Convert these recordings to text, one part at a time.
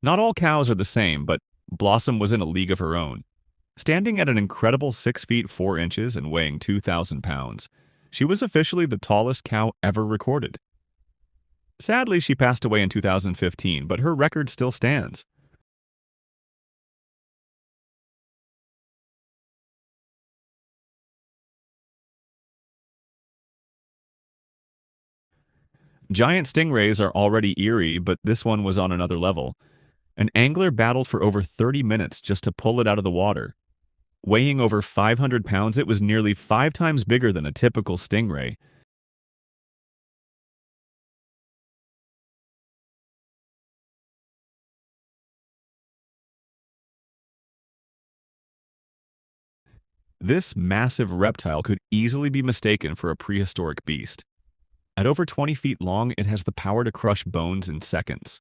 Not all cows are the same, but Blossom was in a league of her own. Standing at an incredible 6 feet 4 inches and weighing 2,000 pounds, she was officially the tallest cow ever recorded. Sadly, she passed away in 2015, but her record still stands. Giant stingrays are already eerie, but this one was on another level. An angler battled for over 30 minutes just to pull it out of the water. Weighing over 500 pounds, it was nearly 5 times bigger than a typical stingray. This massive reptile could easily be mistaken for a prehistoric beast. At over 20 feet long, it has the power to crush bones in seconds.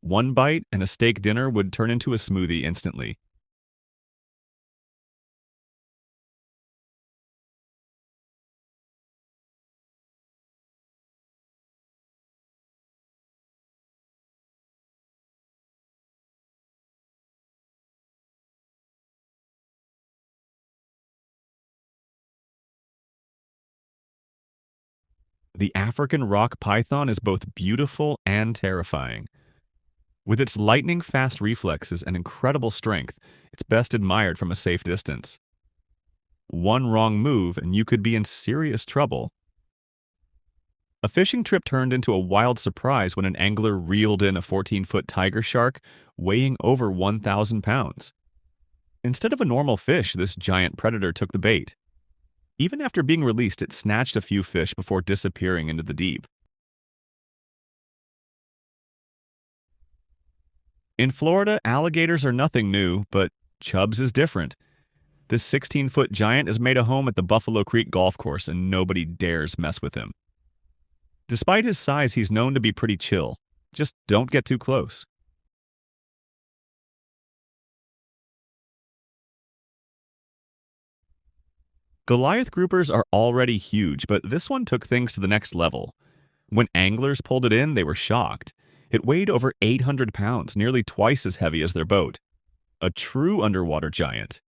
One bite and a steak dinner would turn into a smoothie instantly. The African rock python is both beautiful and terrifying. With its lightning fast reflexes and incredible strength, it's best admired from a safe distance. One wrong move and you could be in serious trouble. A fishing trip turned into a wild surprise when an angler reeled in a 14-foot tiger shark weighing over 1,000 pounds. Instead of a normal fish, this giant predator took the bait. Even after being released, it snatched a few fish before disappearing into the deep. In Florida, alligators are nothing new, but Chubbs is different. This 16-foot giant is made a home at the Buffalo Creek Golf Course, and nobody dares mess with him. Despite his size, he's known to be pretty chill. Just don't get too close. Goliath groupers are already huge, but this one took things to the next level. When anglers pulled it in, they were shocked. It weighed over 800 pounds, nearly twice as heavy as their boat. A true underwater giant.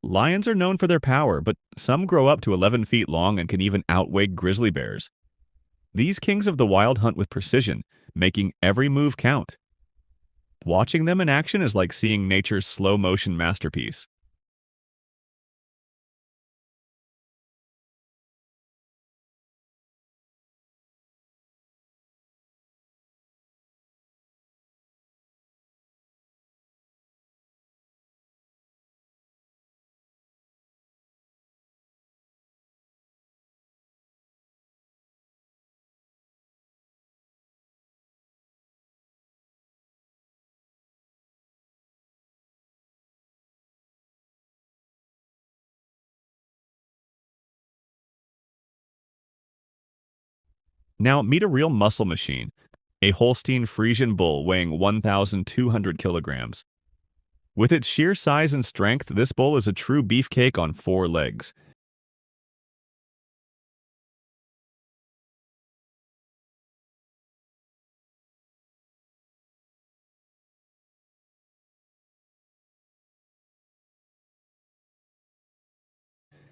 Lions are known for their power, but some grow up to 11 feet long and can even outweigh grizzly bears. These kings of the wild hunt with precision, making every move count. Watching them in action is like seeing nature's slow motion masterpiece. Now, meet a real muscle machine, a Holstein Friesian bull weighing 1,200 kilograms. With its sheer size and strength, this bull is a true beefcake on 4 legs.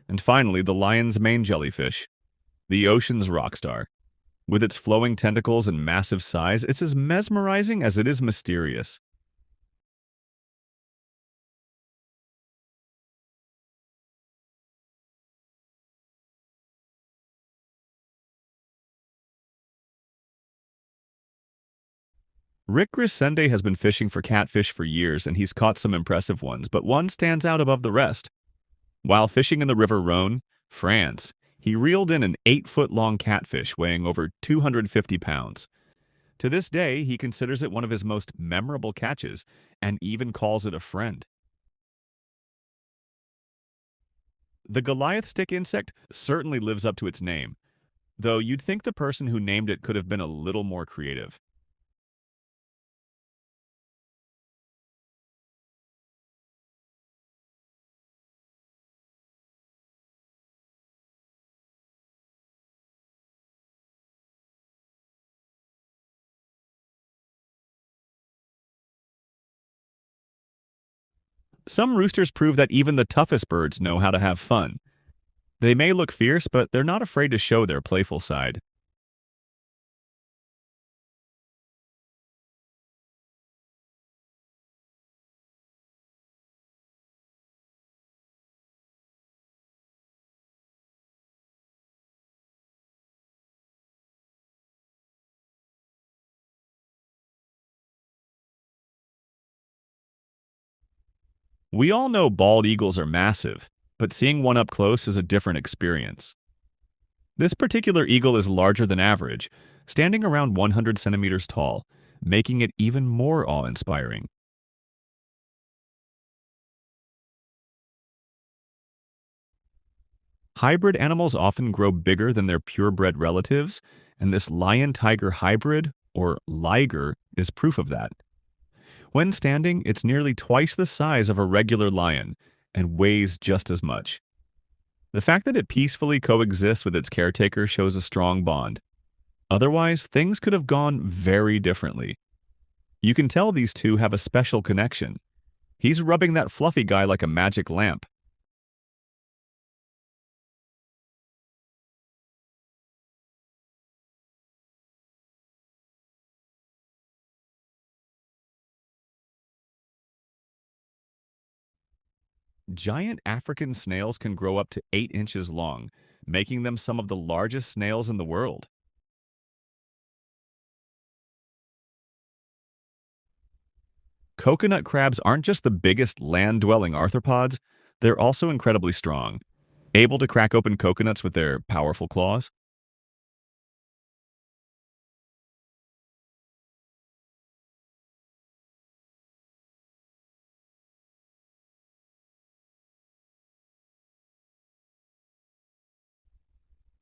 And finally, the lion's mane jellyfish, the ocean's rock star. With its flowing tentacles and massive size, it's as mesmerizing as it is mysterious. Rick Grisende has been fishing for catfish for years, and he's caught some impressive ones, but one stands out above the rest. While fishing in the River Rhone, France, he reeled in an 8-foot-long catfish weighing over 250 pounds. To this day, he considers it one of his most memorable catches and even calls it a friend. The Goliath stick insect certainly lives up to its name, though you'd think the person who named it could have been a little more creative. Some roosters prove that even the toughest birds know how to have fun. They may look fierce, but they're not afraid to show their playful side. We all know bald eagles are massive, but seeing one up close is a different experience. This particular eagle is larger than average, standing around 100 centimeters tall, making it even more awe-inspiring. Hybrid animals often grow bigger than their purebred relatives, and this lion-tiger hybrid, or liger, is proof of that. When standing, it's nearly twice the size of a regular lion and weighs just as much. The fact that it peacefully coexists with its caretaker shows a strong bond. Otherwise, things could have gone very differently. You can tell these two have a special connection. He's rubbing that fluffy guy like a magic lamp. Giant African snails can grow up to 8 inches long, making them some of the largest snails in the world. Coconut crabs aren't just the biggest land-dwelling arthropods, they're also incredibly strong, able to crack open coconuts with their powerful claws.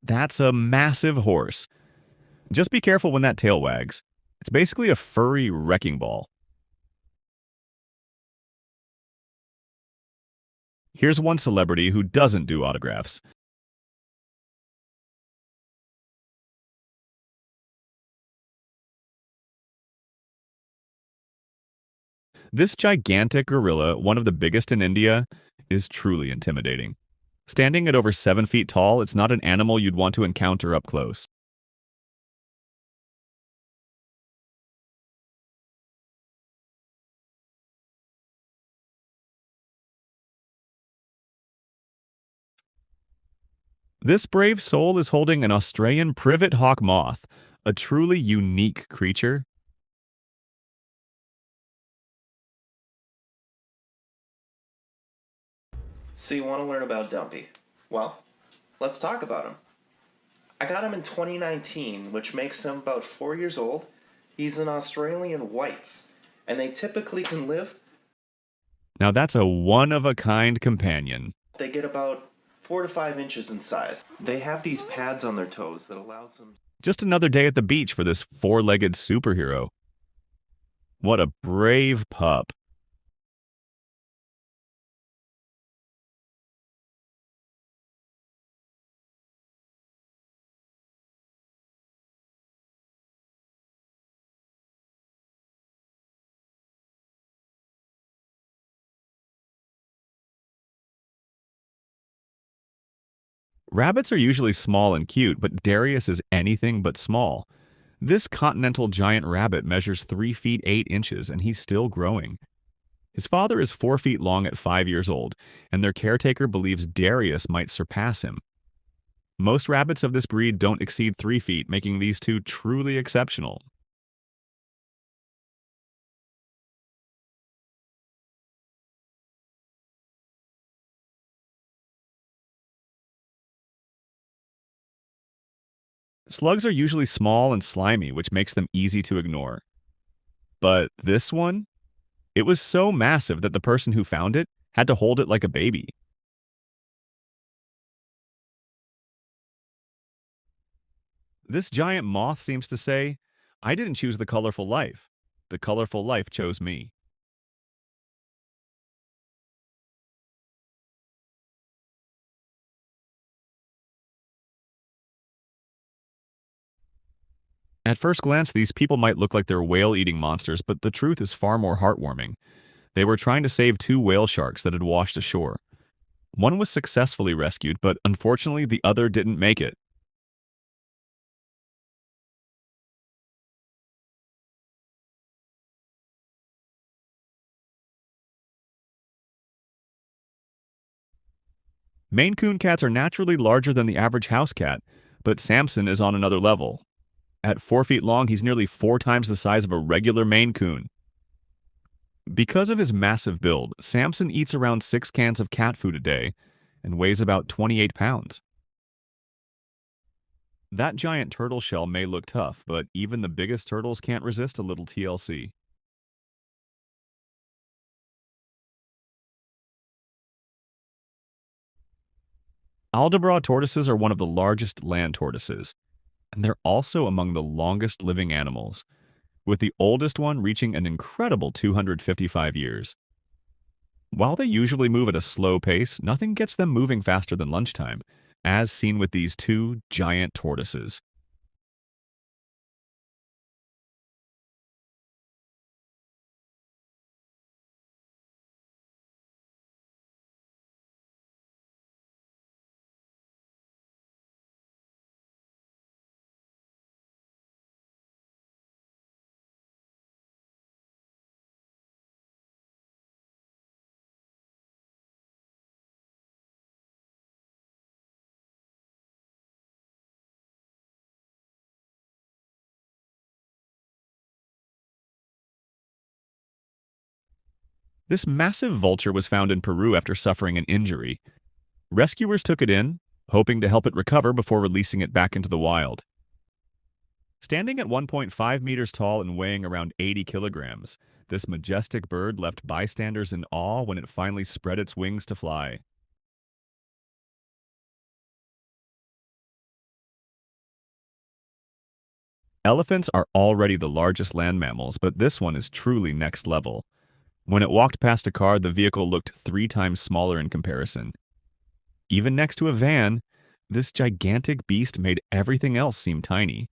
That's a massive horse. Just be careful when that tail wags. It's basically a furry wrecking ball. Here's one celebrity who doesn't do autographs. This gigantic gorilla, one of the biggest in India, is truly intimidating. Standing at over 7 feet tall, it's not an animal you'd want to encounter up close. This brave soul is holding an Australian privet hawk moth, a truly unique creature. So you want to learn about Dumpy? Well, let's talk about him. I got him in 2019, which makes him about 4 years old. He's an Australian whites, and they typically can live. Now that's a one-of-a-kind companion. They get about 4 to 5 inches in size. They have these pads on their toes that allows them. Just another day at the beach for this four-legged superhero. What a brave pup. Rabbits are usually small and cute, but Darius is anything but small. This continental giant rabbit measures 3 feet 8 inches, and he's still growing. His father is 4 feet long at 5 years old, and their caretaker believes Darius might surpass him. Most rabbits of this breed don't exceed 3 feet, making these two truly exceptional. Slugs are usually small and slimy, which makes them easy to ignore. But this one? It was so massive that the person who found it had to hold it like a baby. This giant moth seems to say, I didn't choose the colorful life. The colorful life chose me. At first glance, these people might look like they're whale-eating monsters, but the truth is far more heartwarming. They were trying to save two whale sharks that had washed ashore. One was successfully rescued, but unfortunately the other didn't make it. Maine Coon cats are naturally larger than the average house cat, but Samson is on another level. At 4 feet long, he's nearly 4 times the size of a regular Maine Coon. Because of his massive build, Samson eats around 6 cans of cat food a day and weighs about 28 pounds. That giant turtle shell may look tough, but even the biggest turtles can't resist a little TLC. Aldabra tortoises are one of the largest land tortoises, and they're also among the longest living animals, with the oldest one reaching an incredible 255 years. While they usually move at a slow pace, nothing gets them moving faster than lunchtime, as seen with these two giant tortoises. This massive vulture was found in Peru after suffering an injury. Rescuers took it in, hoping to help it recover before releasing it back into the wild. Standing at 1.5 meters tall and weighing around 80 kilograms, this majestic bird left bystanders in awe when it finally spread its wings to fly. Elephants are already the largest land mammals, but this one is truly next level. When it walked past a car, the vehicle looked 3 times smaller in comparison. Even next to a van, this gigantic beast made everything else seem tiny.